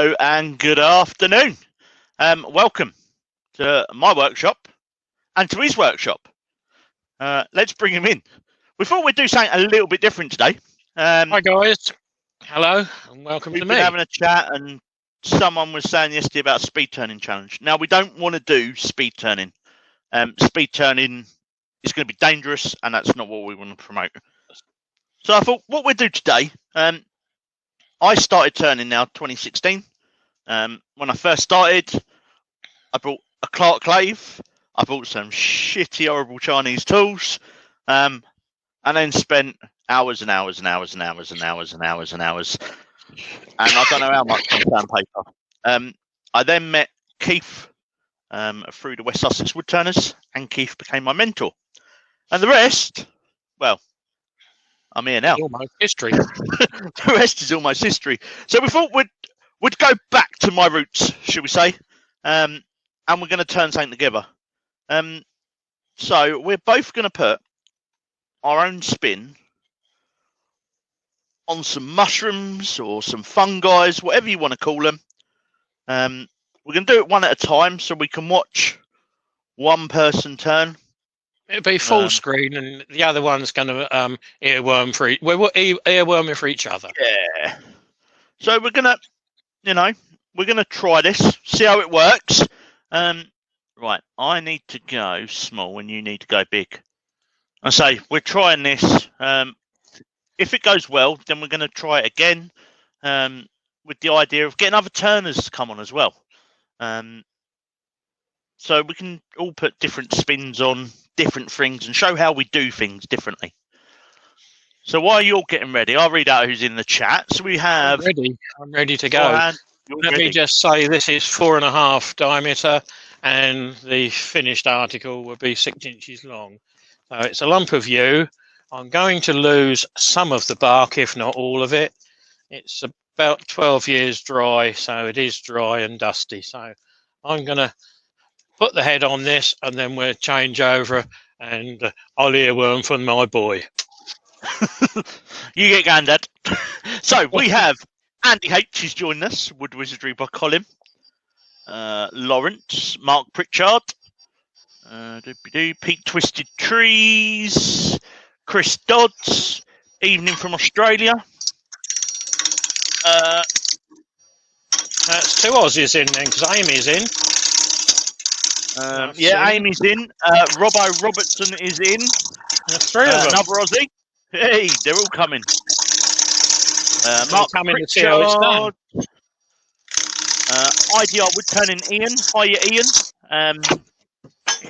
Hello and good afternoon. Welcome to my workshop and to his workshop. Let's bring him in. We thought we'd do something a little bit different today. Hi guys. Hello and welcome to me. We've been having a chat and someone was saying yesterday about a speed turning challenge. Now, we don't want to do speed turning. Speed turning is going to be dangerous and that's not what we want to promote. So I thought what we'd do today, I started turning now 2016. When I first started, I bought a Clark Clave. I bought some shitty, horrible Chinese tools, and then spent hours and hours and hours and hours and hours and hours and hours, and I don't know how much on sandpaper. I then met Keith through the West Sussex Woodturners, and Keith became my mentor. And the rest, well, I'm here now. Almost history. The rest is almost history. So we thought we'd go back to my roots, should we say? And we're going to turn something together. So we're both going to put our own spin on some mushrooms or some fungi, whatever you want to call them. We're going to do it one at a time so we can watch one person turn. It'll be full screen, and the other one's going to earworm for earworming for each other. Yeah. So we're gonna, we're gonna try this, see how it works. Right. I need to go small, and you need to go big. I say we're trying this. If it goes well, then we're going to try it again, with the idea of getting other turners to come on as well. So we can all put different spins on different things and show how we do things differently. So while you're getting ready, I'll read out who's in the chat. So we have... I'm ready to go. Let me just say this is 4.5 diameter and the finished article will be 6 inches long. So it's a lump of yew. I'm going to lose some of the bark, if not all of it. It's about 12 years dry, so it is dry and dusty. So I'm going to put the head on this and then we'll change over and I'll earworm for my boy. You get going, Dad. So we have Andy H is joining us, Wood Wizardry by Colin, Lawrence, Mark Pritchard, Pete Twisted Trees, Chris Dodds, evening from Australia. That's 2 Aussies in then, because Amy's in. Yeah, Amy's in. Robbo Robertson is in. There's 3 of them. Another Aussie. Hey, they're all coming. Mark coming to see how it's done. IDR Woodturning Ian. Hiya, Ian.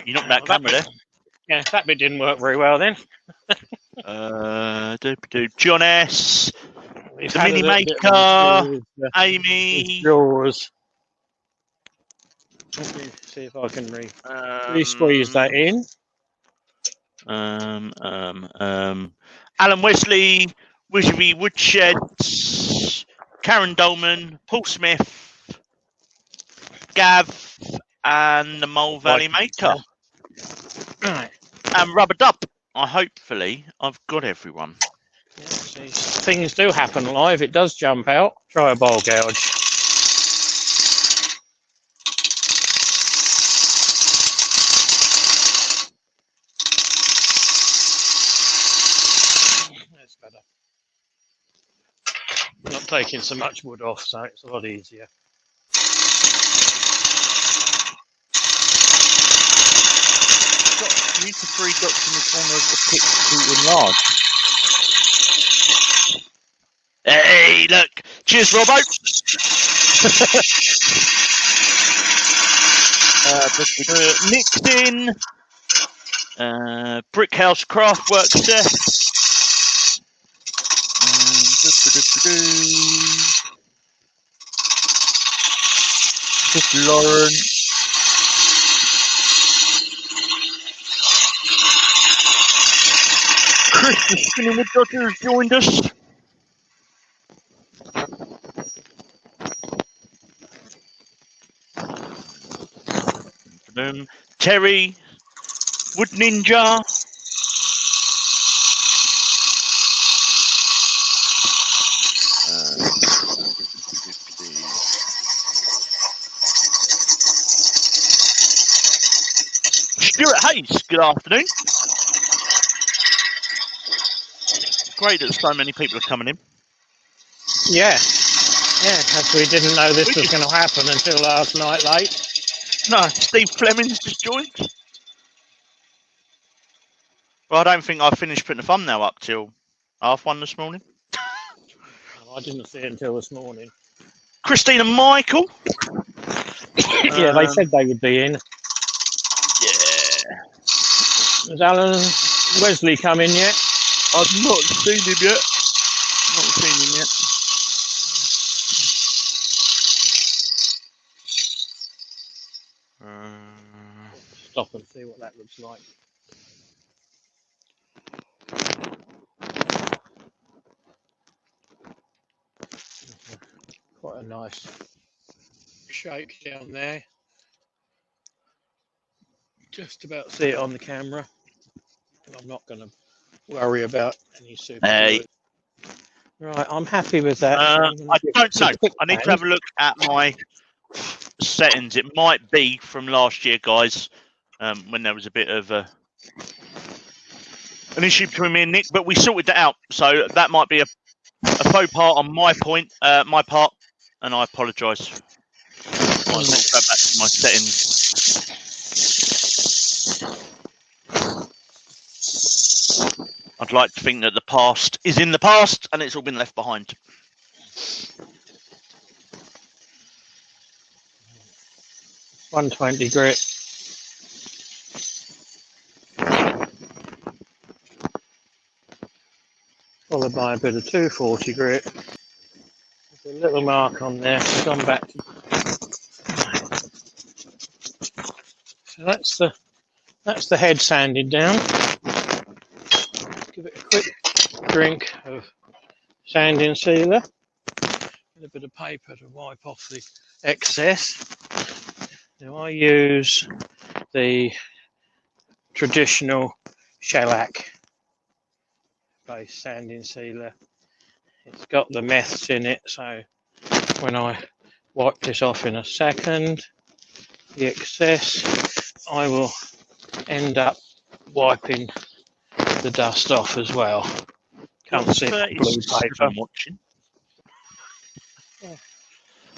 You knocked that camera there. Yeah, that bit didn't work very well then. John S. The Mini Maker. Amy. Yours. Let me see if I can re-squeeze that in. Alan Wesley, Wizardry Woodsheds, Karen Dolman, Paul Smith, Gav, and the Mole Valley Maker. Right. And Rubber Dub. Hopefully, I've got everyone. Yeah, things do happen live. It does jump out. Try a bowl gouge. That's better. I'm not taking so much wood off, so it's a lot easier. Use the 3 dots in the corner of the pick to enlarge. Hey, look! Cheers, Robbo! Nick's in. Brickhouse Craftwork Chef. Just Lawrence. Chris, the Spinning with Dodger, has joined us. Terry, Wood Ninja. Stuart Hayes, good afternoon. Great that so many people are coming in. Yeah, as we didn't know this was going to happen until last night late. No, Steve Fleming's just joined. Well, I don't think I finished putting the thumbnail up till 1:30 this morning. I didn't see it until this morning. Christina Michael. Yeah, they said they would be in. Yeah. Has Alan Wesley come in yet? I've not seen him yet. Stop and see what that looks like. Quite a nice shape down there. Just about see it on the camera. I'm not going to worry about any super. Right, I'm happy with that. I don't know. I need to have a look at my settings. It might be from last year, guys, when there was a bit of an issue between me and Nick, but we sorted that out. So that might be a faux part on my part, and I apologise. I'll go back to my settings. I'd like to think that the past is in the past and it's all been left behind. $120 grit. Followed by a bit of 240 grit. There's a little mark on there. I've gone back. So that's the head sanded down. Give it a quick drink of sanding sealer. And a bit of paper to wipe off the excess. Now I use the traditional shellac based sanding sealer. It's got the meths in it, so when I wipe this off in a second, the excess, I will end up wiping the dust off as well. Can't see blue paper.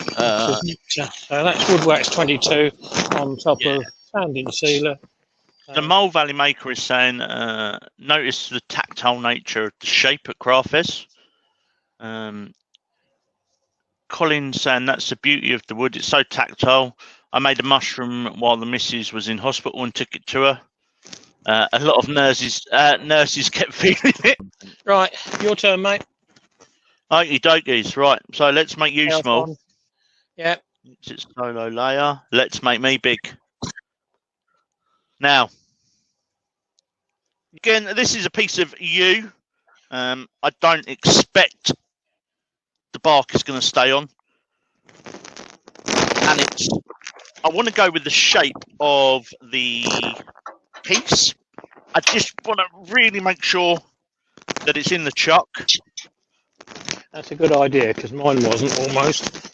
So that's Woodwax 22 on top of sanding sealer. The Mole Valley Maker is saying, notice the tactile nature of the shape at Craftfest. Colin's saying that's the beauty of the wood. It's so tactile. I made a mushroom while the missus was in hospital and took it to her. A lot of nurses kept feeling it. Right, your turn, mate. Okie dokies. Right, so let's make you small. Yeah. It's solo layer. Let's make me big. Now, again, this is a piece of yew. I don't expect the bark is going to stay on. And I want to go with the shape of the piece. I just want to really make sure that it's in the chuck. That's a good idea, because mine wasn't almost.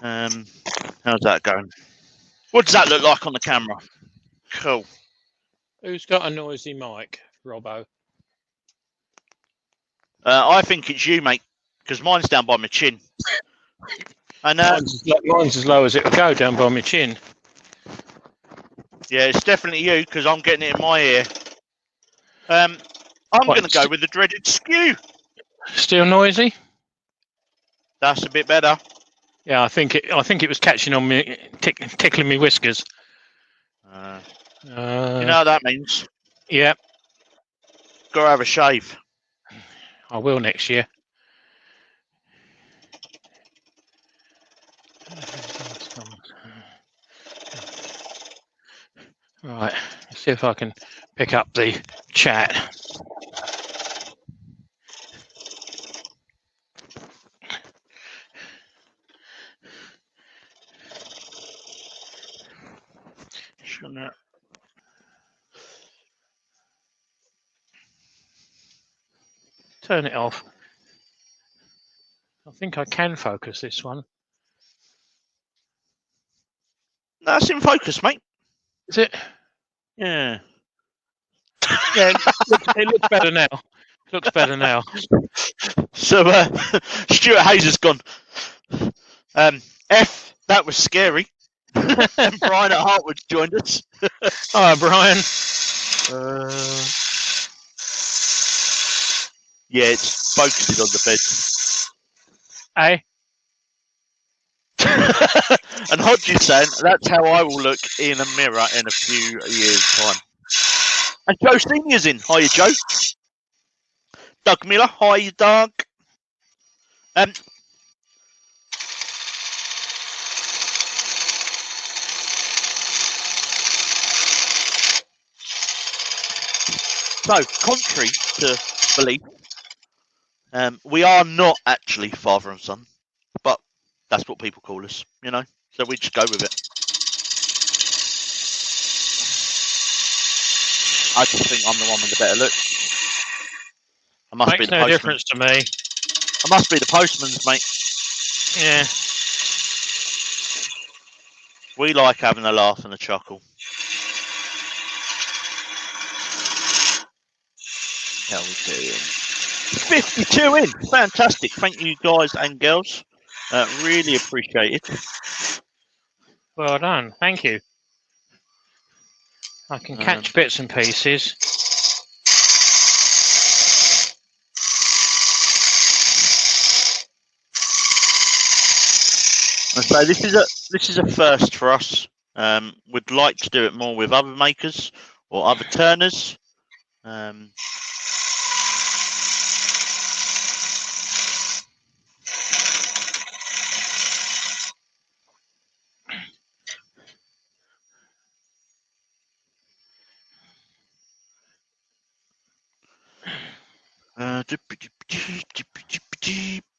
How's that going? What does that look like on the camera? Cool. Who's got a noisy mic, Robbo? I think it's you, mate, because mine's down by my chin. And mine's as low as it will go, down by my chin. Yeah, it's definitely you, because I'm getting it in my ear. I'm going to go with the dreaded skew. Still noisy? That's a bit better. Yeah, I think it was catching on me, tickling me whiskers. You know what that means? Yeah. Got to have a shave. I will next year. Right, let's see if I can pick up the chat. Turn it off. I think I can focus this one. That's in focus, mate. Is it? Yeah. Yeah, it looks better now. Looks better now. So Stuart Hayes has gone. F, that was scary. And Brian at Hartwood joined us. Hi, Brian. Yeah, it's focusing on the bed. Hey. And Hodge is saying, that's how I will look in a mirror in a few years' time. And Joe Senior's in. Hiya, Joe. Doug Miller. Hiya, Doug. So, contrary to belief, we are not actually father and son, but that's what people call us, you know, so we just go with it. I just think I'm the one with the better look. I must be the no postman. Difference to me. I must be the postman's, mate. Yeah. We like having a laugh and a chuckle. How we doing? 52 in. Fantastic. Thank you, guys and girls. Really appreciate it. Well done. Thank you. I can catch bits and pieces. And so this is a first for us. We'd like to do it more with other makers or other turners.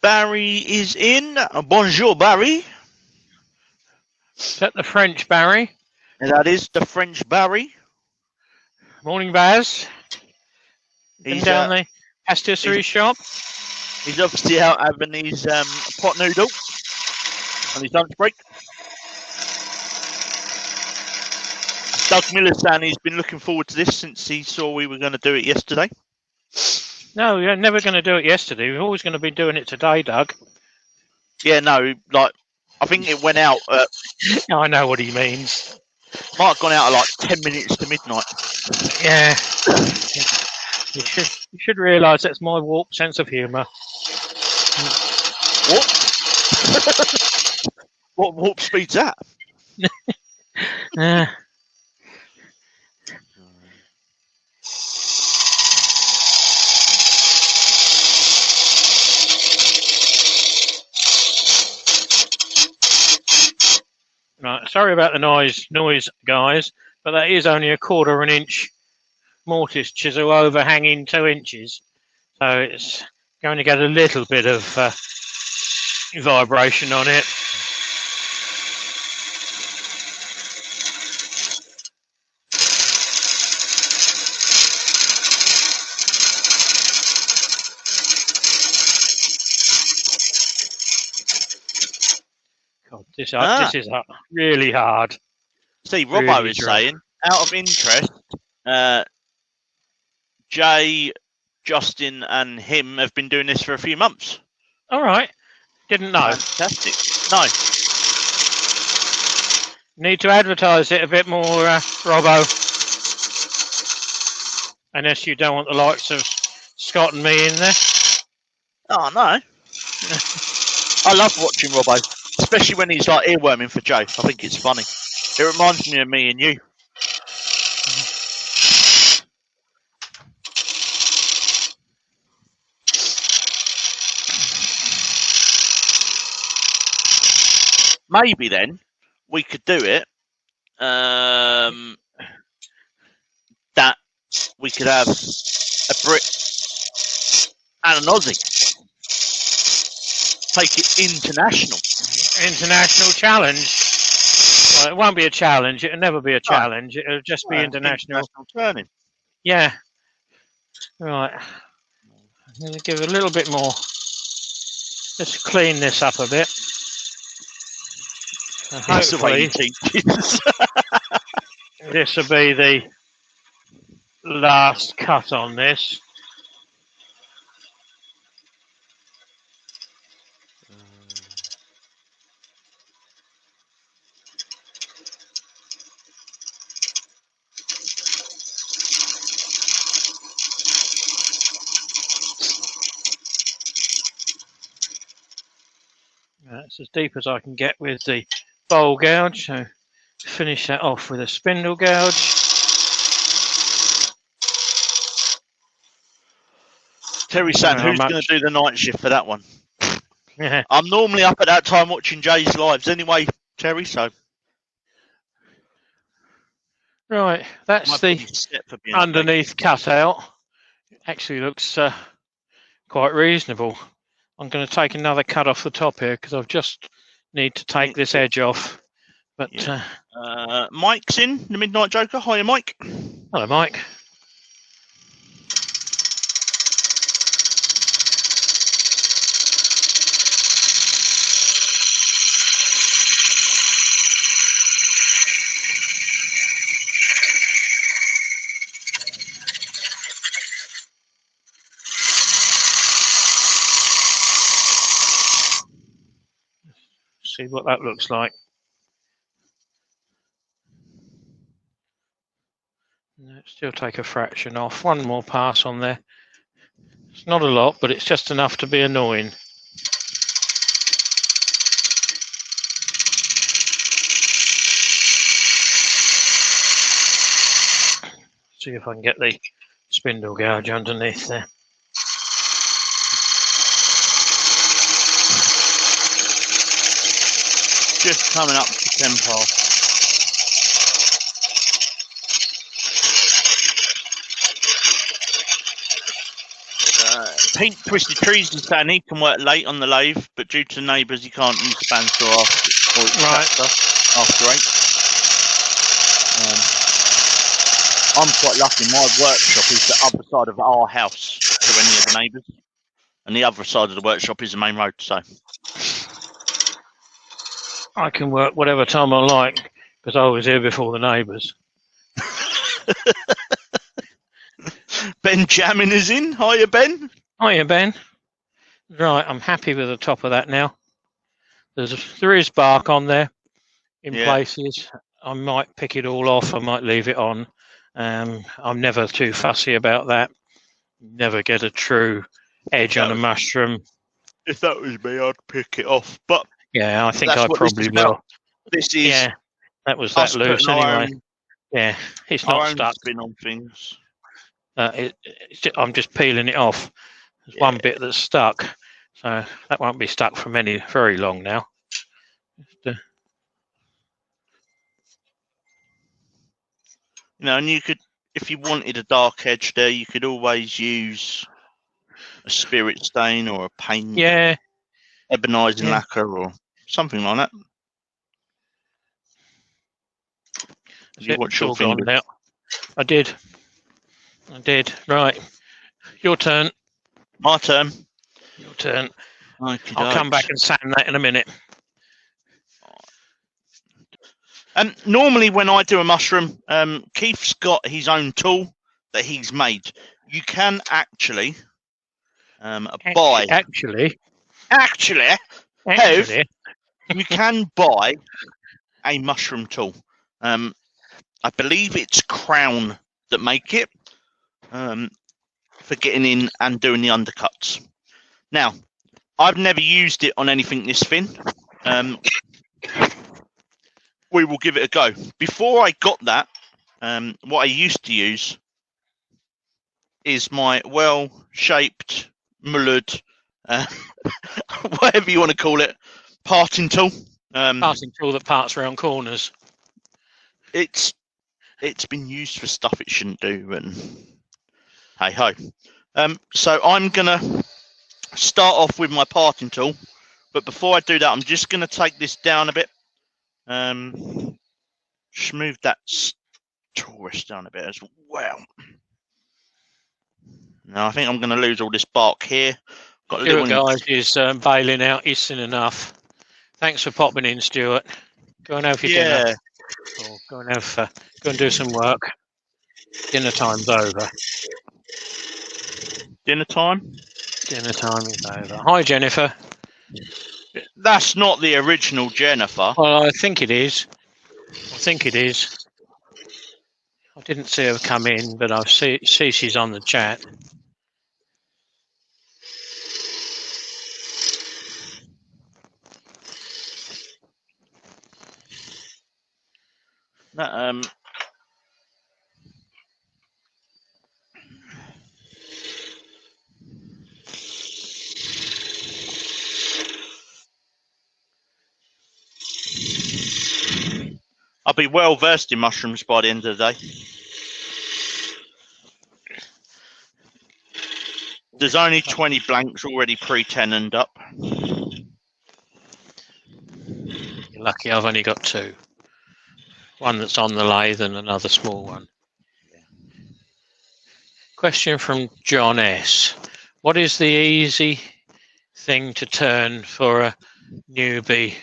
Barry is in. Bonjour, Barry. Is that the French Barry? And that is the French Barry. Morning, Baz. He's down the patisserie shop. He's obviously out having his pot noodle on his lunch break. Doug Miller saying he's been looking forward to this since he saw we were going to do it yesterday. No, we're never going to do it yesterday. We're always going to be doing it today, Doug. Yeah, no, like, I think it went out at... I know what he means. Might have gone out at like 10 minutes to midnight. Yeah. You should realise that's my warped sense of humour. What? What warp speed's that? Right, sorry about the noise, guys, but that is only a 1/4 inch mortise chisel overhanging 2 inches, so it's going to get a little bit of vibration on it. God, this is really hard. See, Robbo is saying, out of interest, Jay, Justin, and him have been doing this for a few months. All right, didn't know. Fantastic. No. Need to advertise it a bit more, Robbo. Unless you don't want the likes of Scott and me in there. Oh, no. I love watching Robbo, especially when he's like earworming for Joe. I think it's funny. It reminds me of me and you. Maybe then we could do it. That we could have a Brit and an Aussie. Take it international. International challenge. Well, it won't be a challenge. It'll never be a challenge. It'll just be international turning. Yeah. Right. I'm going to give it a little bit more. Just clean this up a bit. And hopefully, this will be the last cut on this. That's as deep as I can get with the bowl gouge, so finish that off with a spindle gouge. Terry saying, who's going to do the night shift for that one? I'm normally up at that time watching Jay's lives anyway, Terry, so. Right, that's the underneath cutout. Actually looks quite reasonable. I'm going to take another cut off the top here because I've just need to take this edge off. But yeah. Mike's in, the Midnight Joker. Hiya, Mike. Hello, Mike. See what that looks like. Still take a fraction off. One more pass on there. It's not a lot, but it's just enough to be annoying. See if I can get the spindle gouge underneath there. Just coming up to 10 past. Pink Twisted Trees is saying he can work late on the lathe, but due to neighbours, he can't use the bandsaw after 8. I'm quite lucky. My workshop is the other side of our house to any of the neighbours, and the other side of the workshop is the main road. So I can work whatever time I like because I was here before the neighbours. Benjamin is in. Hiya, Ben. Hiya, Ben. Right, I'm happy with the top of that now. There is bark on there in places. I might pick it all off. I might leave it on. I'm never too fussy about that. Never get a true edge on a mushroom. If that was me, I'd pick it off. But yeah, I think I probably will. This is that was that loose anyway. Yeah, it's not stuck. Spin on things. I'm just peeling it off. There's one bit that's stuck, so that won't be stuck for very long now. And you could, if you wanted a dark edge there, you could always use a spirit stain or a paint. Yeah. Ebonizing lacquer or something like that. You watch your finger. I did. Right. Your turn. My turn. Your turn. Okey-dokes. I'll come back and sand that in a minute. And normally when I do a mushroom, Keith's got his own tool that he's made. You can actually buy. Actually, you can buy a mushroom tool. I believe it's Crown that make it for getting in and doing the undercuts. Now, I've never used it on anything this thin. We will give it a go. Before I got that, what I used to use is my well-shaped, mullered, whatever you want to call it, parting tool. Parting tool that parts around corners. It's been used for stuff it shouldn't do, and hey ho. So I'm gonna start off with my parting tool, but before I do that, I'm just gonna take this down a bit. Just move that tool rest down a bit as well. Now I think I'm gonna lose all this bark here. Got a little guys is bailing out. He's seen enough. Thanks for popping in, Stuart. Go and have your dinner. Or go and do some work. Dinner time's over. Dinner time? Dinner time is over. Hi, Jennifer. That's not the original Jennifer. Well, I think it is. I think it is. I didn't see her come in, but I see she's on the chat. That, I'll be well versed in mushrooms by the end of the day. There's only 20 blanks already pre-tenoned up. You're lucky I've only got 2. One that's on the lathe and another small one. Question from John S. What is the easy thing to turn for a newbie?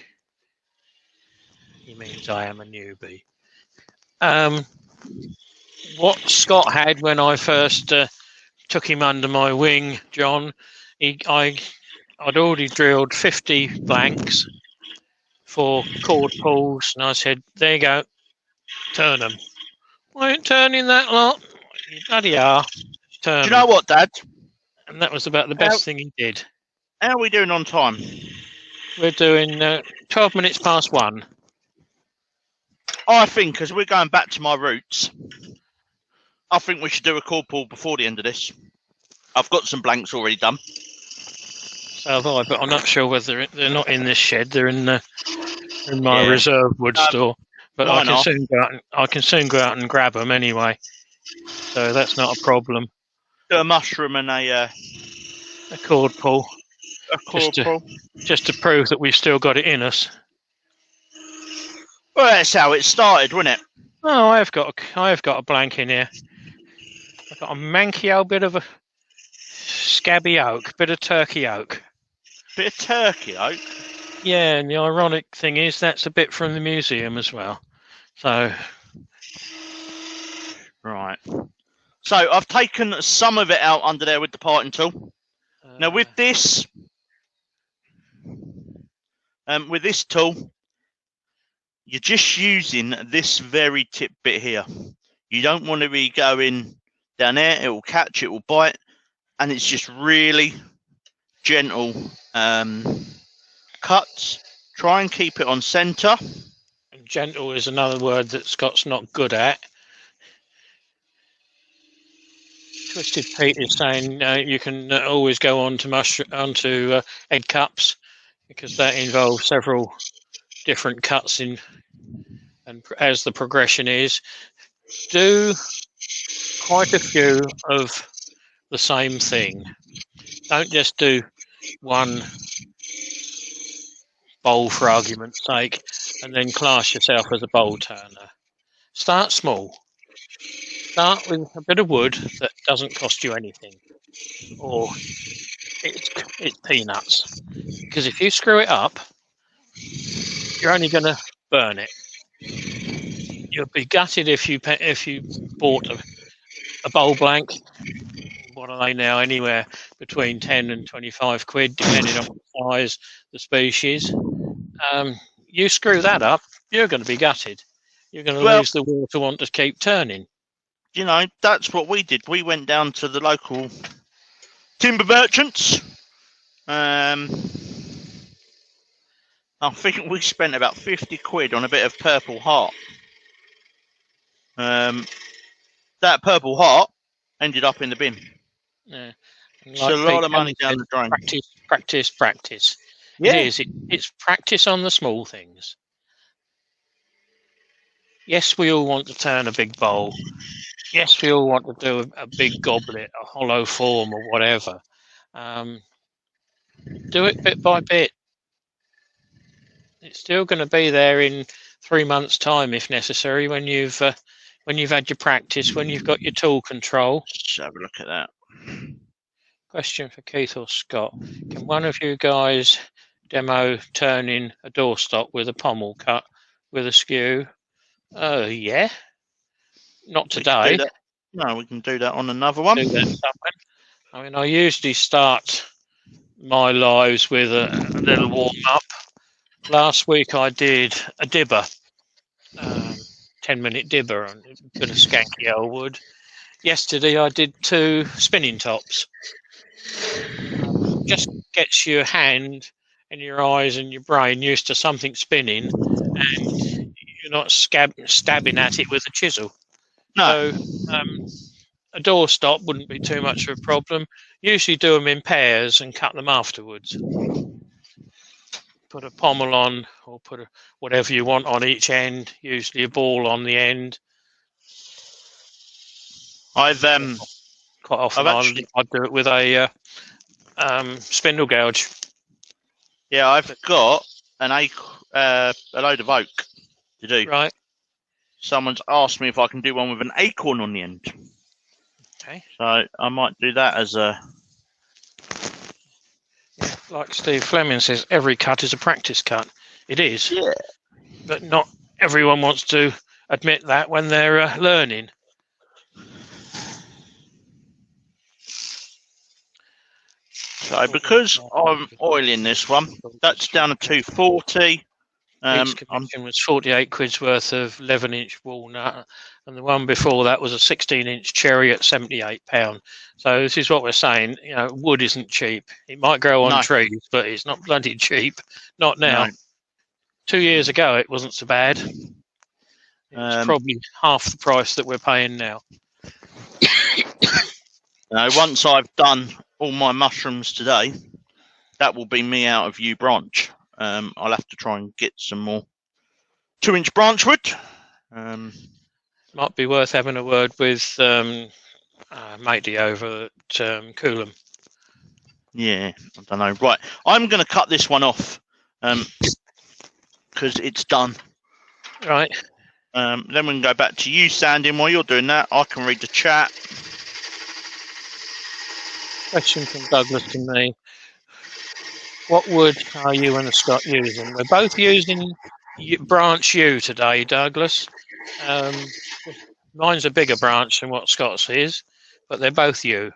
He means I am a newbie. What Scott had when I first took him under my wing, John, I'd already drilled 50 blanks for cord pulls, and I said, there you go, turn them. I ain't turning that lot. You bloody are. Turn Do you know what, Dad? And that was about the best thing he did. How are we doing on time? We're doing 12 minutes past 1. I think, because we're going back to my roots, I think we should do a cord pull before the end of this. I've got some blanks already done. So have I, but I'm not sure whether they're not in this shed. They're in my reserve wood store. But I can soon go out and grab them anyway. So that's not a problem. Do a mushroom and a cord pull. A cord pull. Just to prove that we've still got it in us. Well, that's how it started, wasn't it? Oh, I've got a blank in here. I've got a manky old bit of a scabby oak, bit of turkey oak. Bit of turkey oak? Yeah, and the ironic thing is that's a bit from the museum as well. So, right. So I've taken some of it out under there with the parting tool. Now with this tool, you're just using this very tip bit here. You don't want to be going down there. It will catch, it will bite, and it's just really gentle cuts. Try and keep it on centre. Gentle is another word that Scott's not good at. Twisted Pete is saying you can always go on to egg cups, because that involves several different cuts in, and as the progression is, do quite a few of the same thing. Don't just do one bowl for argument's sake and then class yourself as a bowl turner. Start small. Start with a bit of wood that doesn't cost you anything, or it's peanuts. Because if you screw it up, you're only going to burn it. You'll be gutted if you bought a bowl blank. What are they now? Anywhere between 10 and 25 quid, depending on the size, the species. You screw that up, you're going to be gutted. You're going to lose the will to want to keep turning. You know, that's what we did. We went down to the local timber merchants. I think we spent about 50 quid on a bit of purple heart. That purple heart ended up in the bin. Yeah. It's a lot of money down the drain. Practice. Yeah. It is. It's practice on the small things. Yes, we all want to turn a big bowl. Yes, we all want to do a big goblet, a hollow form, or whatever. Do it bit by bit. It's still going to be there in 3 months' time, if necessary, when you've had your practice, when you've got your tool control. Let's have a look at that. Question for Keith or Scott: can one of you guys demo turning a doorstop with a pommel cut with a skew? Yeah. Not today. No, we can do that on another one. Do that somewhere. I mean, I usually start my lives with a little warm up. Last week I did a dibber, 10-minute dibber on a bit of skanky old wood. Yesterday I did 2 spinning tops. Just gets your hand and your eyes and your brain used to something spinning, and you're not stabbing at it with a chisel. No. So a doorstop wouldn't be too much of a problem. Usually do them in pairs and cut them afterwards. Put a pommel on, or put whatever you want on each end. Usually a ball on the end. I've quite often I'd do it with a spindle gouge. Yeah, I've got a load of oak to do. Right. Someone's asked me if I can do one with an acorn on the end. Okay. So I might do that as a... Yeah, like Steve Fleming says, every cut is a practice cut. It is. Yeah. But not everyone wants to admit that when they're learning. So because I'm oiling this one, that's down to 240. Each commission was 48 quid's worth of 11-inch walnut, and the one before that was a 16-inch cherry at £78. So this is what we're saying. You know, wood isn't cheap. It might grow on trees, but it's not bloody cheap. Not now. No. 2 years ago, it wasn't so bad. It's probably half the price that we're paying now. Once I've done all my mushrooms today, that will be me out of yew branch. I'll have to try and get some more 2-inch branch wood. Might be worth having a word with matey over at Coolham. Yeah, I don't know. Right, I'm going to cut this one off because it's done. Right. Then we can go back to you sanding. While you're doing that, I can read the chat. Question from Douglas to me. What wood are you and Scott using? We're both using branch yew today, Douglas. Mine's a bigger branch than what Scott's is, but they're both yew.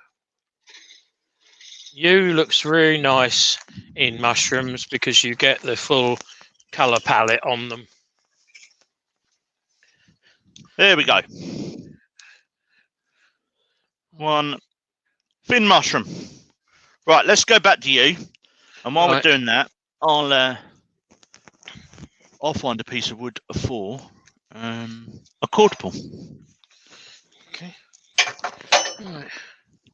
Yew looks really nice in mushrooms because you get the full colour palette on them. There we go. One thin mushroom. Right, let's go back to you. And while we're doing that, I'll find a piece of wood for a cordpole. Okay. Right.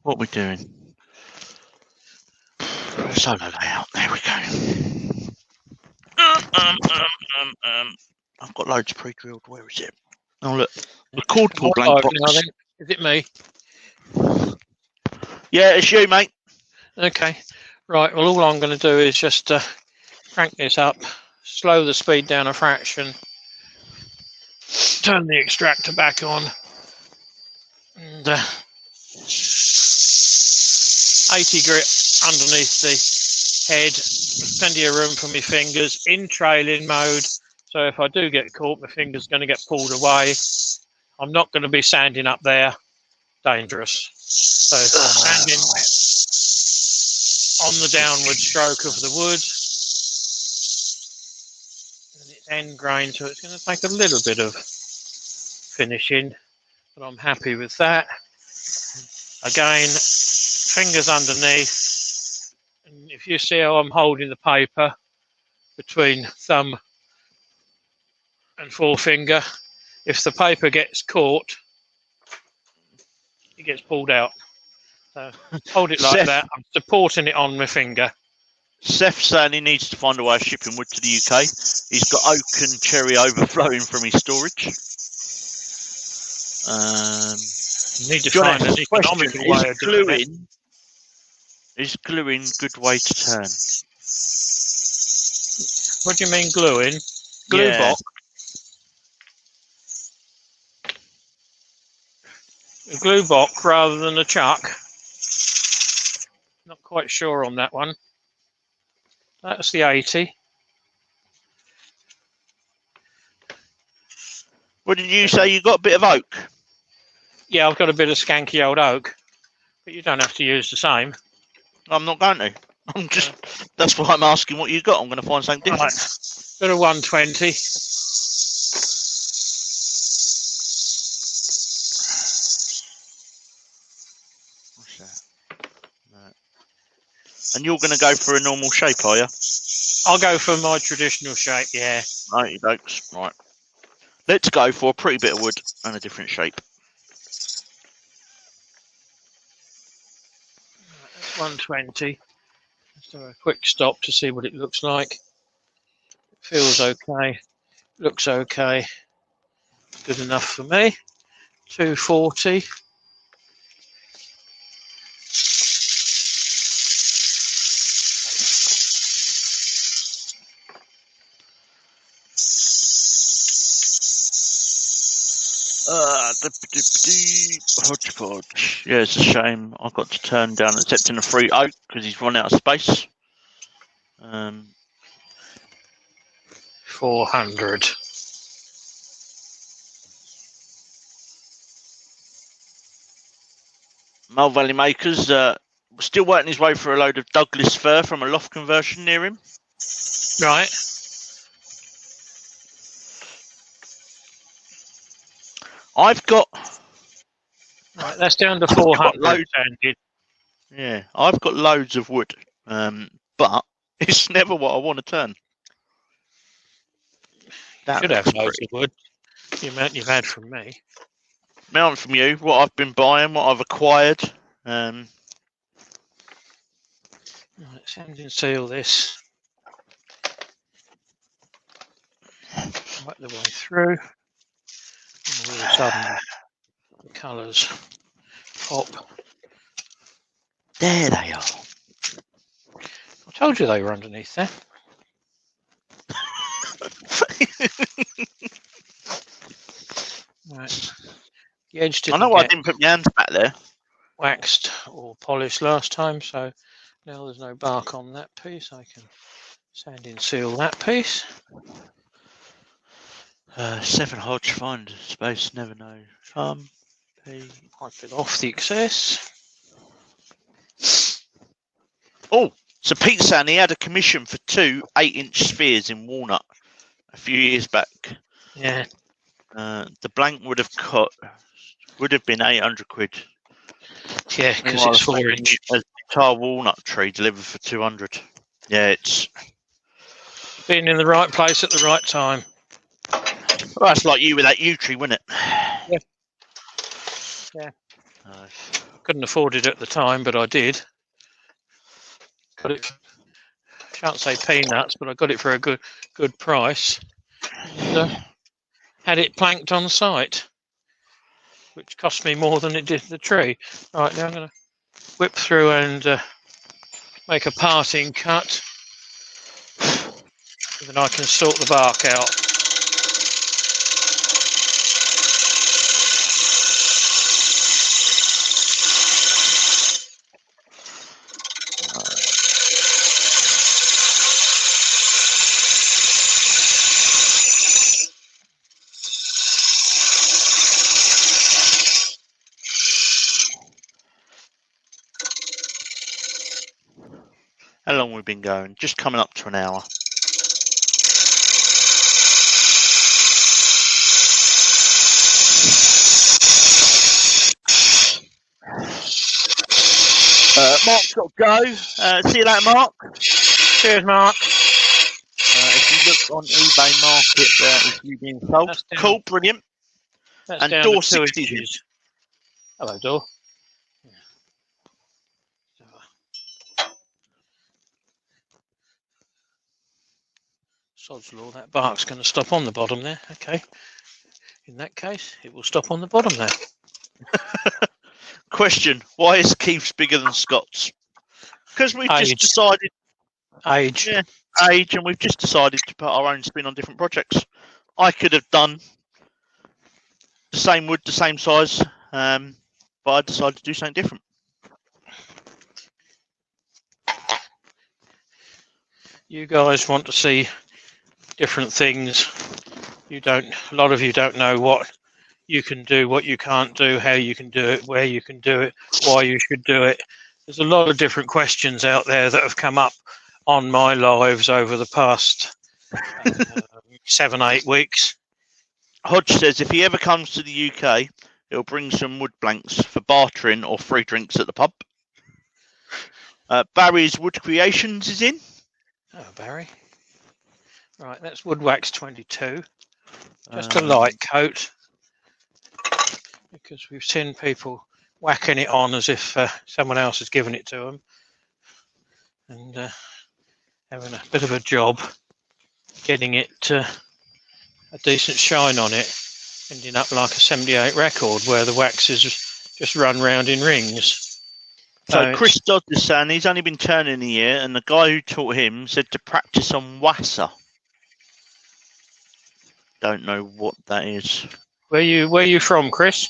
What we're doing? Solo layout. There we go. I've got loads pre-drilled. Where is it? Oh look, the cordpole blank box. Is it me? Yeah, it's you, mate. Okay. Right, well, all I'm going to do is just crank this up, slow the speed down a fraction, turn the extractor back on, and 80 grit underneath the head, plenty of room for my fingers, in trailing mode, so if I do get caught, my finger's going to get pulled away. I'm not going to be sanding up there, dangerous. So sanding on the downward stroke of the wood, and it's end grain, so it's going to take a little bit of finishing, but I'm happy with that. Again, fingers underneath, and if you see how I'm holding the paper between thumb and forefinger, if the paper gets caught, it gets pulled out. So hold it like that. I'm supporting it on my finger. Seth saying he needs to find a way of shipping wood to the UK. He's got oak and cherry overflowing from his storage. You need to find an economical way of doing it. Is gluing good way to turn? What do you mean gluing? Glue box. A glue box rather than a chuck. Not quite sure on that one. That's the 80. What did you say? You got a bit of oak? Yeah, I've got a bit of skanky old oak, but you don't have to use the same. I'm not going to. I'm just. That's why I'm asking what you got. I'm going to find something different. Right. Got a 120. What's that? No. And you're going to go for a normal shape, are you? I'll go for my traditional shape, yeah. Right, you dokes. Right. Let's go for a pretty bit of wood and a different shape. Right, that's 120. Let's do a quick stop to see what it looks like. It feels okay. Looks okay. Good enough for me. 240. Hodgepodge. Yeah, it's a shame. I've got to turn down accepting a free oak because he's run out of space. 400. Mole Valley Makers still working his way for a load of Douglas fir from a loft conversion near him. Right. I've got. Right, that's down to 400. Yeah, I've got loads of wood, but it's never what I want to turn. That should have loads of wood. The amount you've had from me. Amount from you, what I've been buying, what I've acquired. Right, sand and seal this. Work the way through. And all of a sudden, the colours pop. There they are. I told you they were underneath there. Right. The edge didn't I know I didn't put my hands back there. Waxed or polished last time, so now there's no bark on that piece. I can sand and seal that piece. 7 Hodge, find space, never know. Wipe it off the excess. Oh, so Pete saying he had a commission for 2 8-inch spheres in walnut a few years back. Yeah. The blank would have been 800 quid. Yeah, because it's 4-inch. A entire walnut tree delivered for 200. Yeah, it's being in the right place at the right time. Well, that's like you with that yew tree, wasn't it? Yeah. Yeah. Couldn't afford it at the time, but I did. Got it. Can't say peanuts, but I got it for a good price. And, had it planked on site, which cost me more than it did the tree. Right, now I'm going to whip through and make a parting cut. Then I can sort the bark out. How long we've been going? Just coming up to an hour. Mark's got to go. See you later, Mark. Cheers, Mark. If you look on eBay Market, there is you being sold. Cool, brilliant. That's and down door to 2 60. inches. Hello, door. Sod's law, that bark's going to stop on the bottom there. Okay. In that case, it will stop on the bottom there. Question: why is Keith's bigger than Scott's? Because we've just decided age, and we've just decided to put our own spin on different projects. I could have done the same wood, the same size, but I decided to do something different. You guys want to see different things. You don't. A lot of you don't know what you can do, what you can't do, how you can do it, where you can do it, why you should do it. There's a lot of different questions out there that have come up on my lives over the past 7-8 weeks. Hodge says if he ever comes to the UK, he'll bring some wood blanks for bartering or free drinks at the pub. Barry's Wood Creations is in. Oh, Barry. Right, that's wood wax 22. Just a light coat, because we've seen people whacking it on as if someone else has given it to them, and having a bit of a job getting it a decent shine on it, ending up like a 78 record where the wax is just run round in rings. So Chris Dodd is saying he's only been turning a year, and the guy who taught him said to practice on Wassa. Don't know what that is. Where you from, Chris?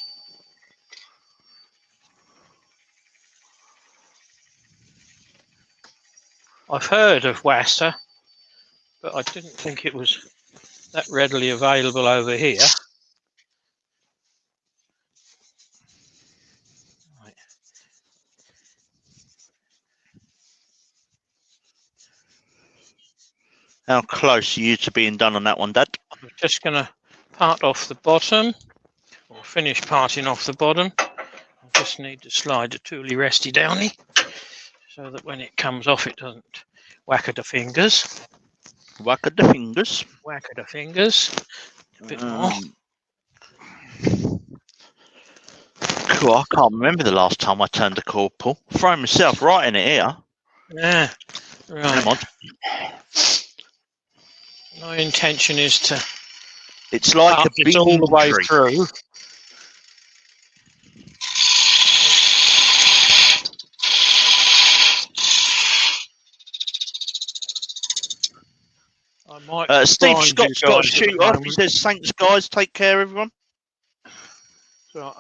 I've heard of Wassa, but I didn't think it was that readily available over here. Right. How close are you to being done on that one, Dad? I'm just going to part off the bottom, or finish parting off the bottom. I just need to slide the toolie resty downy, so that when it comes off it doesn't whack at the fingers. Whack at the fingers. Whack at the fingers. A bit more. Cool, I can't remember the last time I turned a cord pull. Throwing myself right in it here. Yeah, right. Come on. My intention is to... It's like a bean all the way tree. through. Steve Scott's got a shoot off. He says, thanks, guys. Take care, everyone. So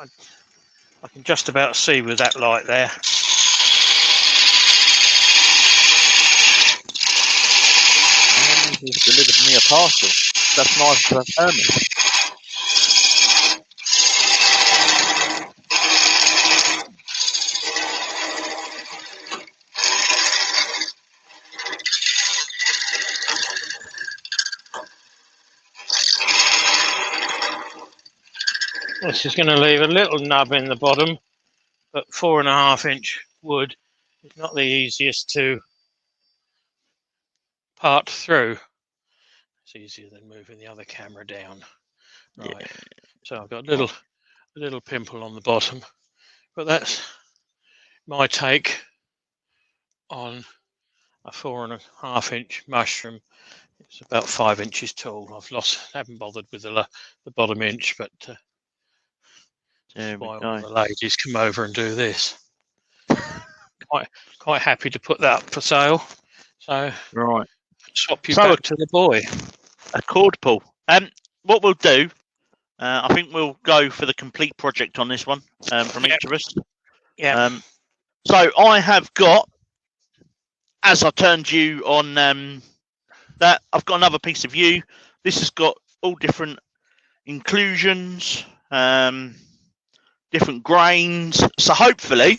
I can just about see with that light there. He's delivered me a parcel. That's nice to have me. This is going to leave a little nub in the bottom, but 4.5-inch wood is not the easiest to part through. It's easier than moving the other camera down. Right, yeah. So I've got a little pimple on the bottom, but that's my take on a 4.5-inch mushroom. It's about 5 inches tall. Haven't bothered with the bottom inch, but that's why all the ladies come over and do this. Quite happy to put that up for sale. So right, swap you back to the boy. A cord pull. What we'll do, I think we'll go for the complete project on this one from each of us. Yeah. So I have got, as I turned you on that, I've got another piece of yew. This has got all different inclusions, different grains. So hopefully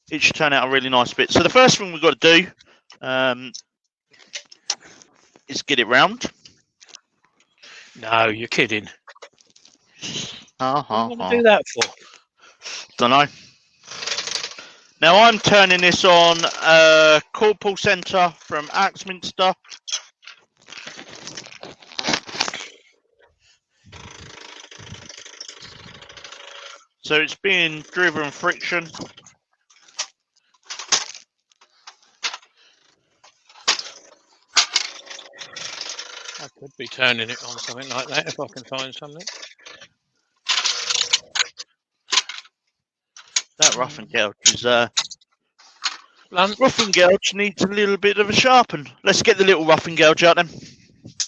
it should turn out a really nice bit. So the first thing we've got to do is get it round. No, you're kidding. What are you going to do that for? Don't know. Now I'm turning this on cord pull centre from Axminster. So it's being driven friction. I could be turning it on something like that if I can find something. That rough and gouge is blunt. Rough and gouge needs a little bit of a sharpen. Let's get the little rough and gouge out then,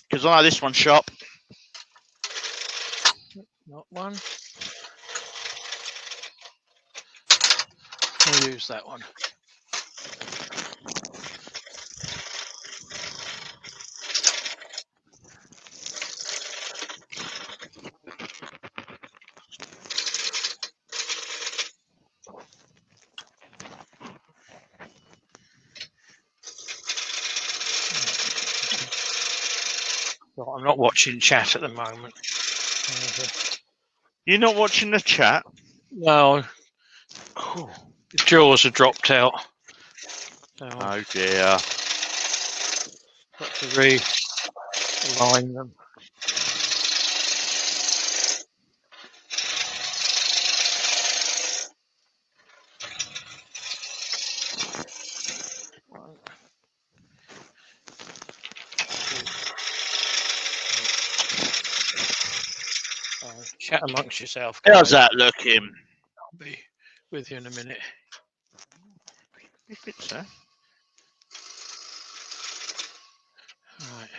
because I know this one's sharp. Not one. I'll use that one. Well, I'm not watching chat at the moment. You're not watching the chat? No. The jaws have dropped out. So oh dear. Got to realign them. Chat amongst yourself, guys. How's that looking? I'll be with you in a minute. If it's there. Right.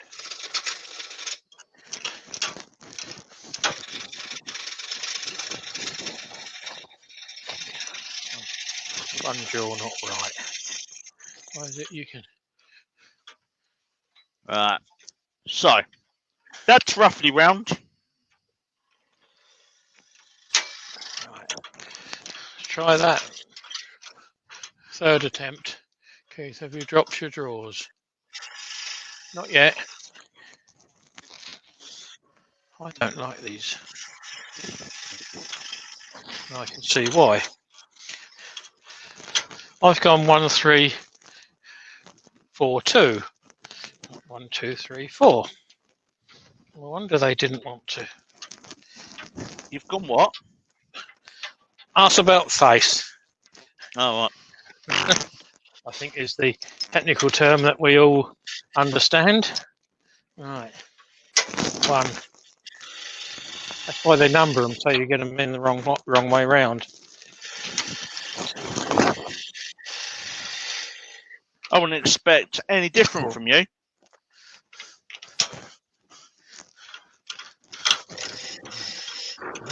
One jaw not right. Why is it you can? Right. So that's roughly round. Right. Let's try that. Third attempt. Keith, have you dropped your drawers? Not yet. I don't like these. I can see why. I've gone 1, 3, 4, 2. 1, 2, 3, 4. No wonder they didn't want to. You've gone what? Ask about face. Oh, right. I think is the technical term that we all understand. Right. 1. That's why they number them, so you get them in the wrong way round. I wouldn't expect any different from you.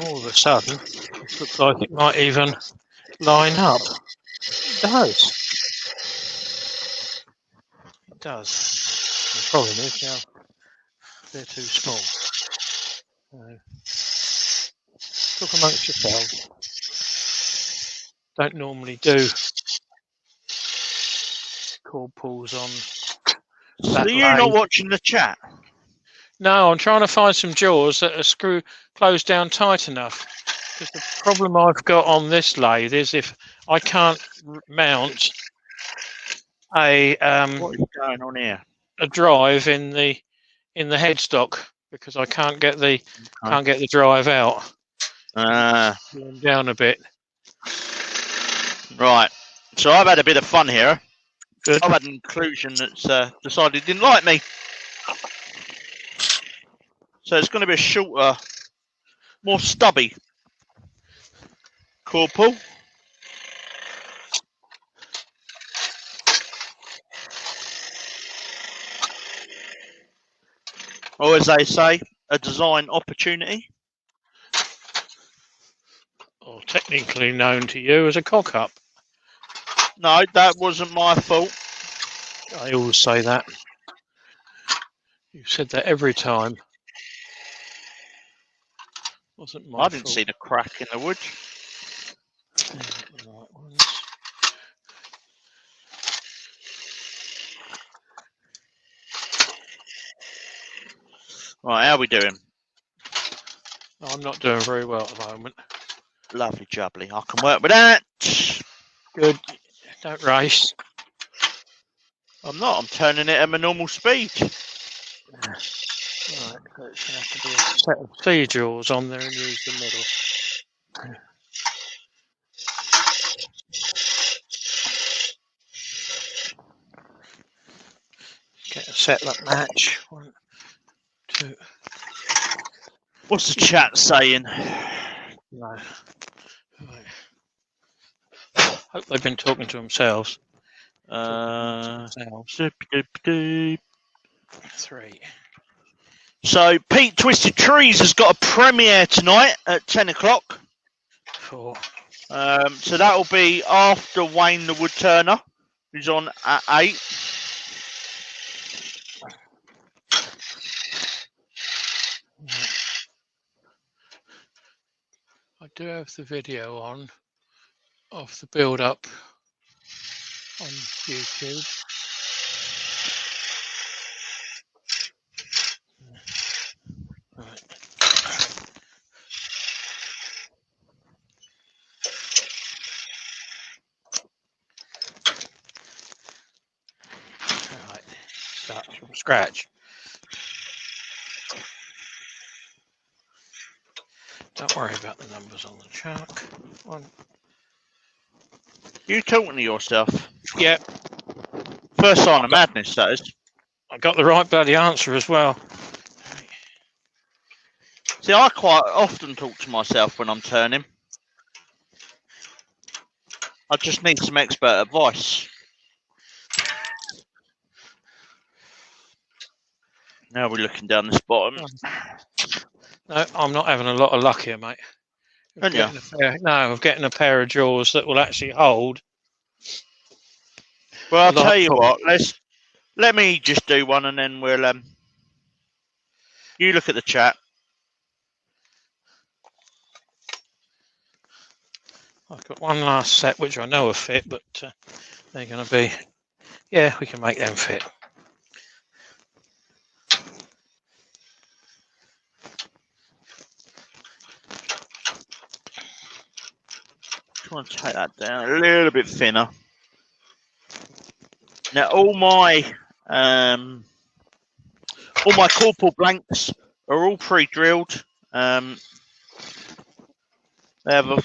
All of a sudden, it looks like it might even line up. It does. It does. The problem is now they're too small. So, talk amongst yourselves. Don't normally do chord pulls on. So you're not watching the chat? No, I'm trying to find some jaws that are closed down tight enough. Because the problem I've got on this lathe is if I can't mount a what is going on here? A drive in the headstock because I can't get the drive out. Down a bit. Right. So I've had a bit of fun here. Good. I've had an inclusion that's decided it didn't like me. So it's going to be a shorter, more stubby chord pull. Or as they say, a design opportunity. Or technically known to you as a cock-up. No, that wasn't my fault. I always say that. You've said that every time. Wasn't my fault. I didn't see the crack in the wood. Right, how are we doing? I'm not doing very well at the moment. Lovely jubbly. I can work with that. Good. Don't race. I'm not. I'm turning it at my normal speed. Right, so it's going to have to be a set of C jaws on there and use the middle. Get a set that match. 1, 2. What's the chat saying? No. Right. Hope they've been talking to themselves. 3. So Pete Twisted Trees has got a premiere tonight at 10 o'clock. 4. So that'll be after Wayne the Woodturner, who's on at 8. I do have the video on of the build-up on YouTube. start from scratch. Don't worry about the numbers on the chart. One. You talking to yourself? Yeah. First sign of madness, that is. I got the right bloody answer as well. See, I quite often talk to myself when I'm turning. I just need some expert advice. Now we're looking down this bottom. No, I'm not having a lot of luck here, mate. I'm getting a pair of jaws that will actually hold. Well, I'll tell you what. Let me just do one, and then we'll you look at the chat. I've got one last set which I know will fit, but they're going to be. Yeah, we can make them fit. Just want to take that down a little bit thinner. Now all my corporal blanks are all pre-drilled. They have a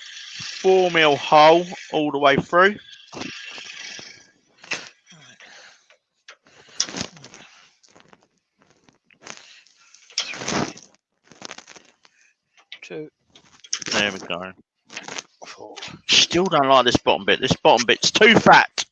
4mm hole all the way through. Two. There we go. Four. Still don't like this bottom bit. This bottom bit's too fat.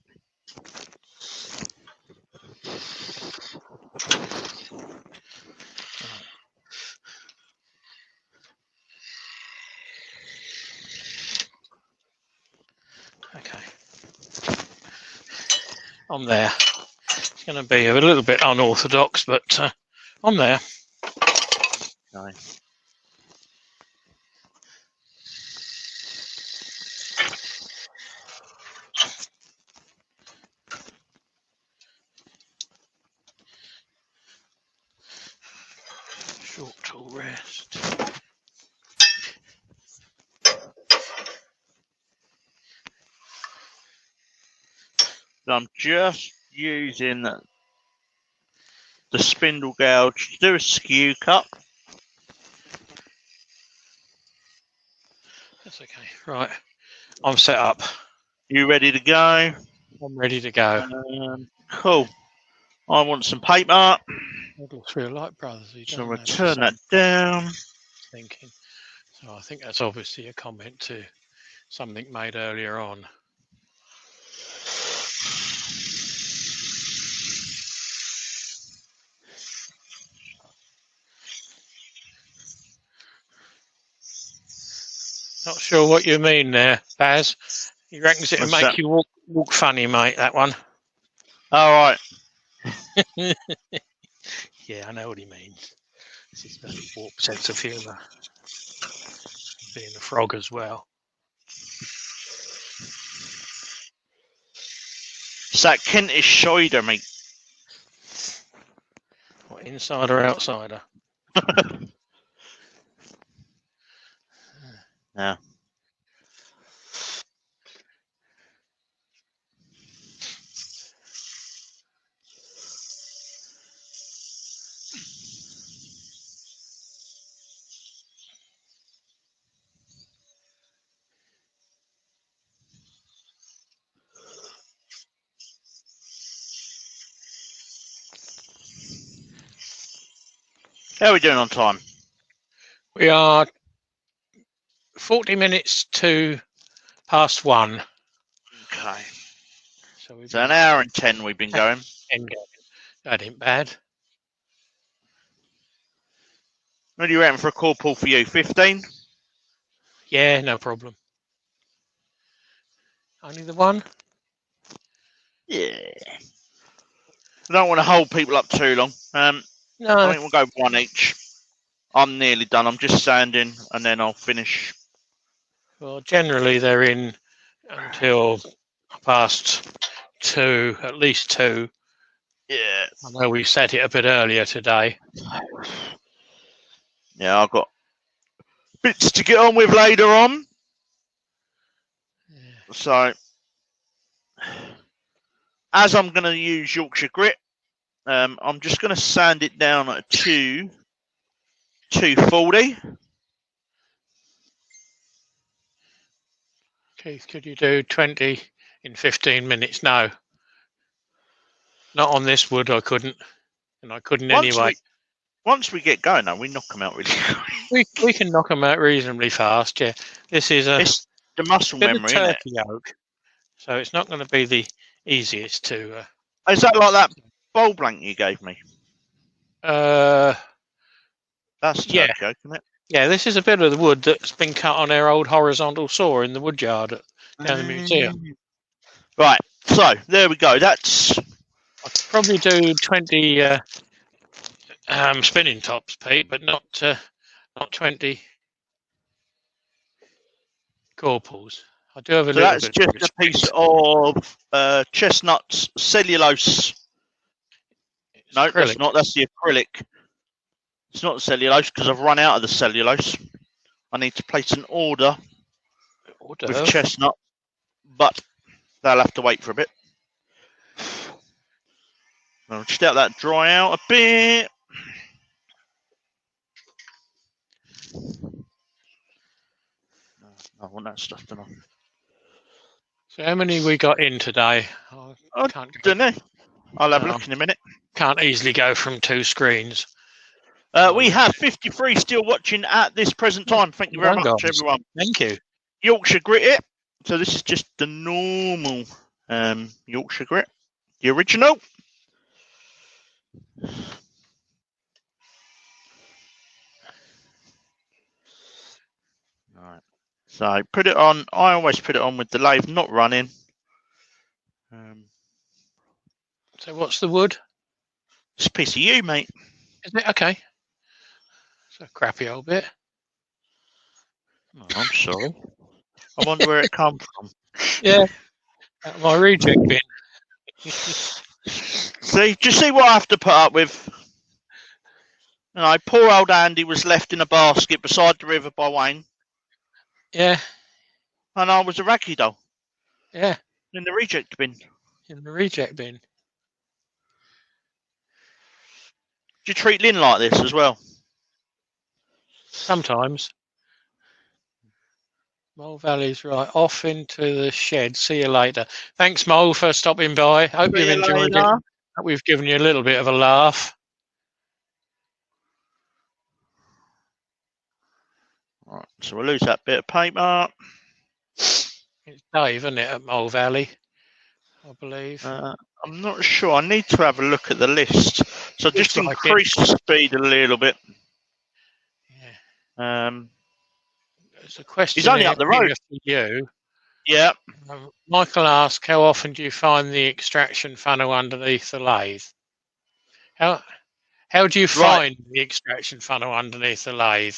Okay. I'm there. It's going to be a little bit unorthodox, but I'm there. Okay. Short tool rest. So I'm just using the spindle gouge to do a skew cut. That's okay. Right. I'm set up. You ready to go? I'm ready to go. Cool. I want some paper. Model 3 Light Brothers. So we'll turn that down. Thinking. So I think that's obviously a comment to something made earlier on. Not sure what you mean there, Baz. He reckons it'll make you walk funny, mate, that one. All right. Yeah, I know what he means. This is a warped sense of humour. Being a frog as well. It's that Kentish cider, mate. What, insider, outsider? Yeah. How are we doing on time? We are 40 minutes to past 1. Okay. So an hour and 10 we've been going. That ain't bad. What do you reckon for a corporal for you? 15? Yeah, no problem. Only the one? Yeah. I don't want to hold people up too long. No. I think we'll go one each. I'm nearly done. I'm just sanding and then I'll finish. Well, generally they're in until past 2, at least 2. Yeah. I know we set it a bit earlier today. Yeah, I've got bits to get on with later on. Yeah. So, as I'm going to use Yorkshire grit, I'm just going to sand it down at 240. Keith, could you do 20 in 15 minutes? No. Not on this wood, I couldn't. And I couldn't anyway. Once we get going, though, we knock them out really quick. We can knock them out reasonably fast, yeah. This is it's the muscle memory, isn't it? Yolk, so it's not going to be the easiest to... Is that like that bowl blank you gave me? That's turkey oak, isn't it? Yeah, this is a bit of the wood that's been cut on our old horizontal saw in the wood yard down the museum. Right, so there we go. That's... I could probably do 20 spinning tops, Pete, but not 20 corpals. I do have a little bit. So that's just a piece of chestnut cellulose. No, that's not. That's the acrylic. It's not the cellulose because I've run out of the cellulose. I need to place an order with chestnut, but they'll have to wait for a bit. I'll just let that dry out a bit. I want that stuff done. So how many we got in today? I don't know. I'll have a look in a minute. Can't easily go from 2 screens. We have 53 still watching at this present time. Thank you very much, everyone. Thank you. Yorkshire Grit it. So this is just the normal Yorkshire Grit, the original. Right. So put it on. I always put it on with the lathe not running. So what's the wood? It's a piece of you, mate. Is it? Okay. It's a crappy old bit. Oh, I'm sorry. I wonder where it come from. Yeah. My reject bin. See, do you see what I have to put up with? You know, poor old Andy was left in a basket beside the river by Wayne. Yeah. And I was a raggy doll. Yeah. In the reject bin. In the reject bin. Do you treat Lynn like this as well? Sometimes. Mole Valley's right. Off into the shed. See you later. Thanks, Mole, for stopping by. Hope you've enjoyed it. Hope we've given you a little bit of a laugh. Right, so we'll lose that bit of paper. It's Dave, isn't it, at Mole Valley, I believe. I'm not sure. I need to have a look at the list. So just increase the speed a little bit. Yeah. There's a question. He's only up the road. For you. Yeah. Michael asked, how often do you find the extraction funnel underneath the lathe? How do you find the extraction funnel underneath the lathe?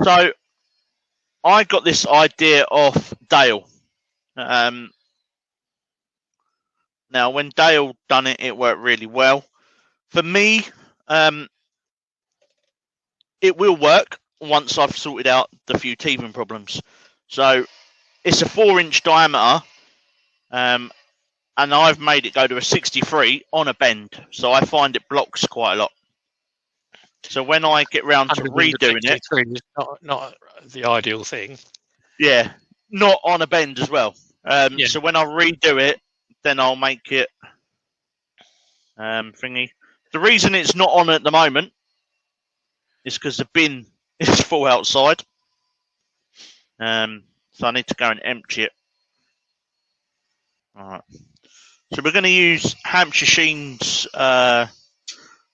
So I got this idea off Dale. Now, when Dale done it, it worked really well. For me, it will work once I've sorted out the few teething problems. So it's a 4-inch diameter, and I've made it go to a 63 on a bend. So I find it blocks quite a lot. So when I get round to redoing it, is not the ideal thing. Yeah, not on a bend as well. So when I redo it, then I'll make it thingy. The reason it's not on at the moment is because the bin is full outside. So I need to go and empty it. All right. So we're going to use Hampshire Sheen's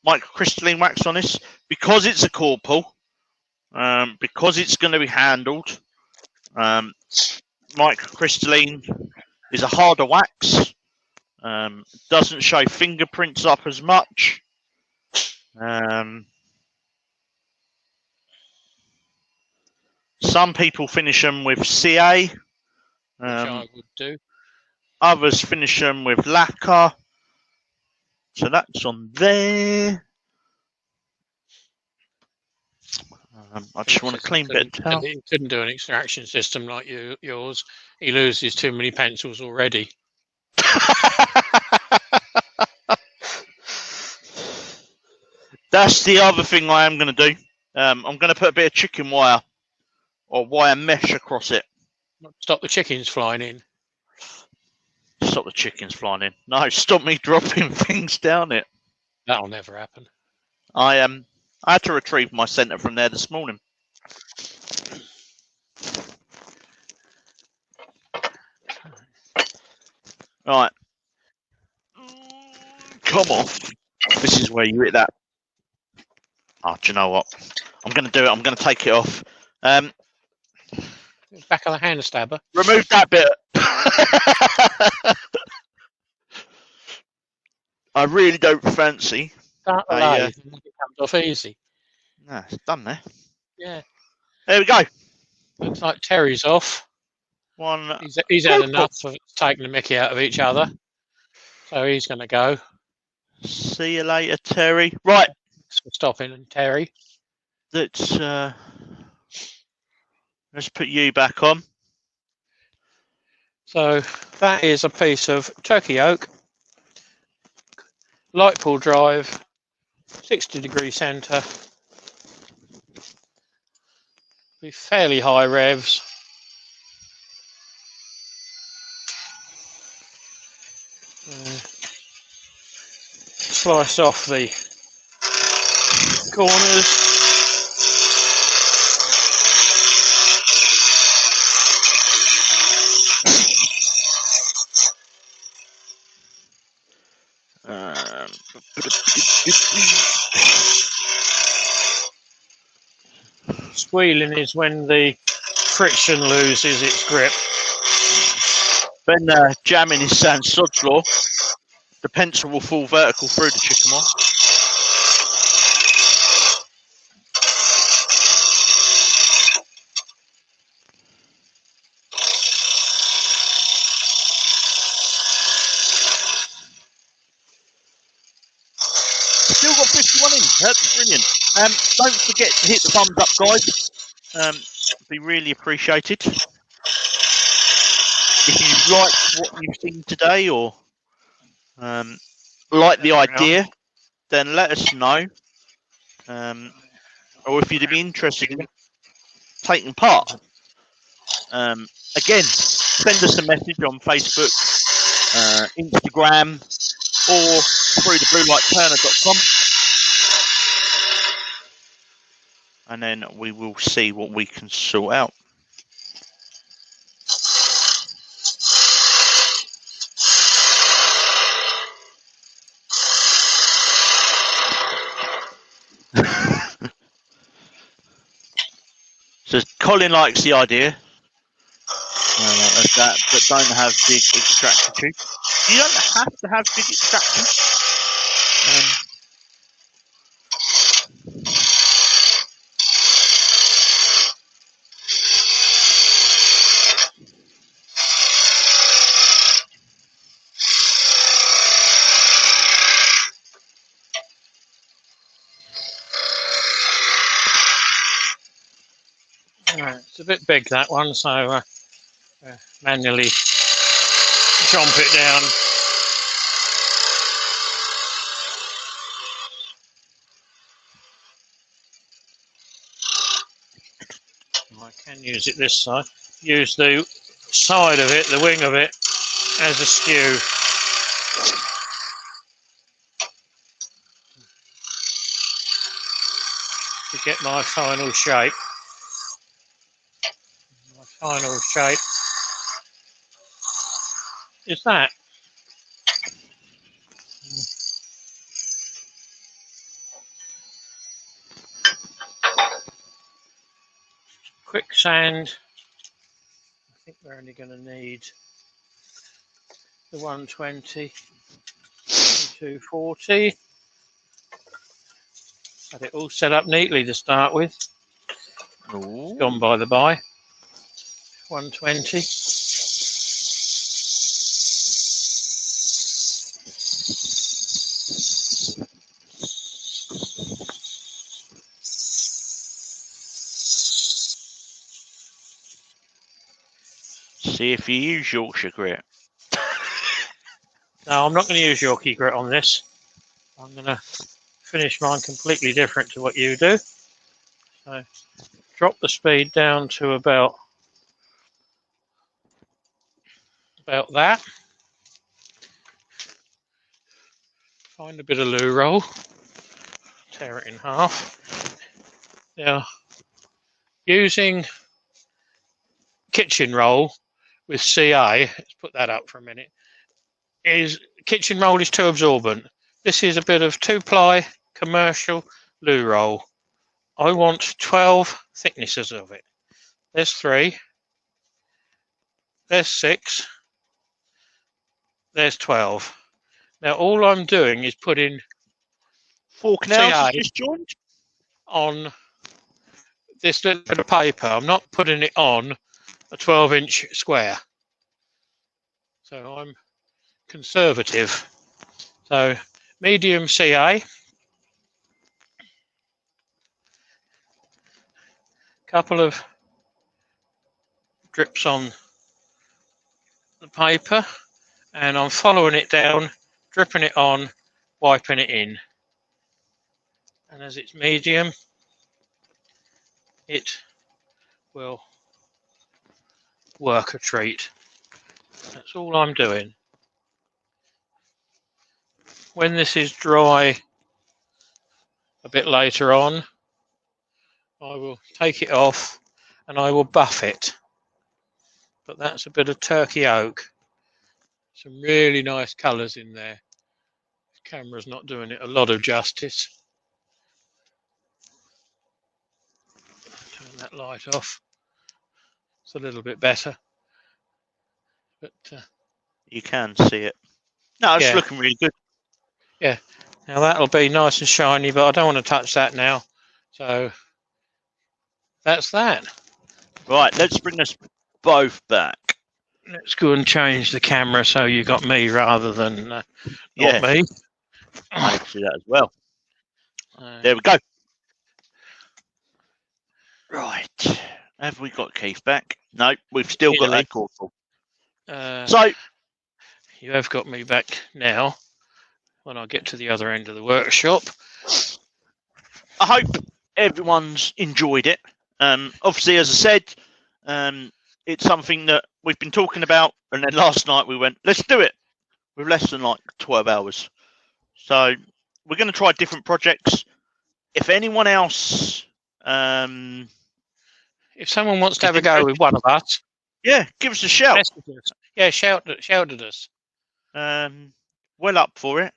microcrystalline wax on this because it's a corpal. Because it's going to be handled. Microcrystalline is a harder wax. Doesn't show fingerprints up as much. Some people finish them with CA. Which I would do. Others finish them with lacquer. So that's on there. I just want a clean bit of towel. He couldn't do an extraction system like yours. He loses too many pencils already. That's the other thing I am going to do. I'm going to put a bit of chicken wire or wire mesh across it. Stop the chickens flying in. Stop the chickens flying in. No, stop me dropping things down it. That'll never happen. I had to retrieve my centre from there this morning. Right. Come on. This is where you hit that. Oh, do you know what? I'm going to do it. I'm going to take it off. Back of the hand stabber. Remove that bit. I really don't fancy. Start the lathe and it comes off easy. No, it's done there. Yeah. There we go. Looks like Terry's off. He's had enough of taking the mickey out of each other. So he's going to go. See you later, Terry. Right. Thanks for stopping, Terry. Let's put you back on. So that is a piece of turkey oak, light pull drive, 60-degree centre, with fairly high revs. Slice off the corners. Squealing is when the friction loses its grip. When jamming is saying sod's law, the pencil will fall vertical through the chicken wire. Still got 51 in. That's brilliant. Don't forget to hit the thumbs up, guys. It'd be really appreciated. If you like what you've seen today or like the idea, then let us know. Or if you'd be interested in taking part. Again, send us a message on Facebook, Instagram, or through the bluelightturner.com. And then we will see what we can sort out. So Colin likes the idea of that, but don't have big extractor tubes. You don't have to have big extraction. It's a bit big, that one, so manually chomp it down. I can use it this side. Use the side of it, the wing of it, as a skew. To get my final shape. My final shape is that. Quicksand. I think we're only going to need the 120 and 240. Had it all set up neatly to start with. Ooh. Gone by the by. 120. See if you use Yorkshire grit. No, I'm not going to use Yorkshire grit on this. I'm going to finish mine completely different to what you do. So drop the speed down to about that. Find a bit of loo roll, tear it in half. Now, using kitchen roll with CA, let's put that up for a minute, kitchen roll is too absorbent. This is a bit of 2-ply commercial loo roll. I want 12 thicknesses of it. There's 3, there's 6, there's 12. Now all I'm doing is putting 4 canals disjoint on this little bit of paper. I'm not putting it on a 12-inch square. So I'm conservative. So medium CA, couple of drips on the paper, and I'm following it down, dripping it on, wiping it in. And as it's medium, it will work a treat. That's all I'm doing. When this is dry a bit later on, I will take it off and I will buff it. But that's a bit of turkey oak. Some really nice colours in there. The camera's not doing it a lot of justice. Turn that light off. It's a little bit better. But you can see it. No, it's looking really good. Yeah. Now that'll be nice and shiny, but I don't want to touch that now. So that's that. Right, let's bring us both back. Let's go and change the camera so you got me rather than not me. I can see that as well. There we go. Right. Have we got Keith back? No, we've still got that corporal. So you have got me back now when I get to the other end of the workshop. I hope everyone's enjoyed it. Obviously, as I said, it's something that we've been talking about, and then last night we went, let's do it with less than like 12 hours. So we're going to try different projects. If anyone else, if someone wants to have a go with one of us, give us a shout. Shout at us. Well up for it.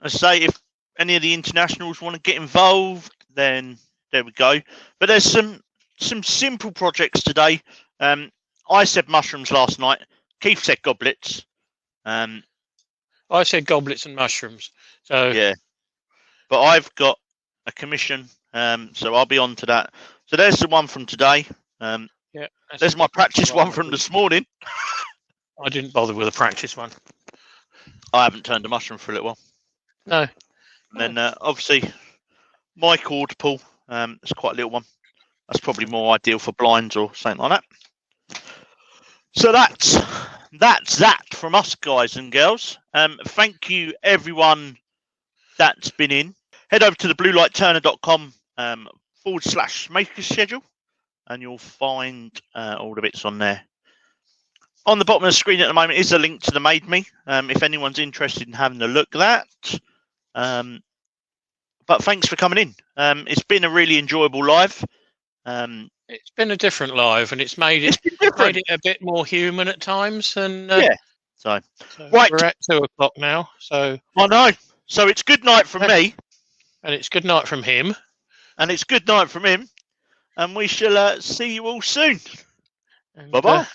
I say, if any of the internationals want to get involved, then there we go. But there's some simple projects today. I said mushrooms last night. Keith said goblets. I said goblets and mushrooms. So yeah, but I've got a commission, so I'll be on to that. So there's the one from today. There's my practice one from this morning. I didn't bother with a practice one. I haven't turned a mushroom for a little while. No. And then obviously my cord pull. It's quite a little one. That's probably more ideal for blinds or something like that. So that's that from us, guys and girls. Thank you everyone that's been in. Head over to the bluelightturner.com /maker schedule, and you'll find all the bits on there. On the bottom of the screen at the moment is a link to the Made Me, if anyone's interested in having a look at that. But thanks for coming in. It's been a really enjoyable live. It's been a different live, and it's made it a bit more human at times. And so right, we're at 2 o'clock now. So I know. So it's good night from me, and it's good night from him, and it's good night from him, and we shall see you all soon. Bye bye.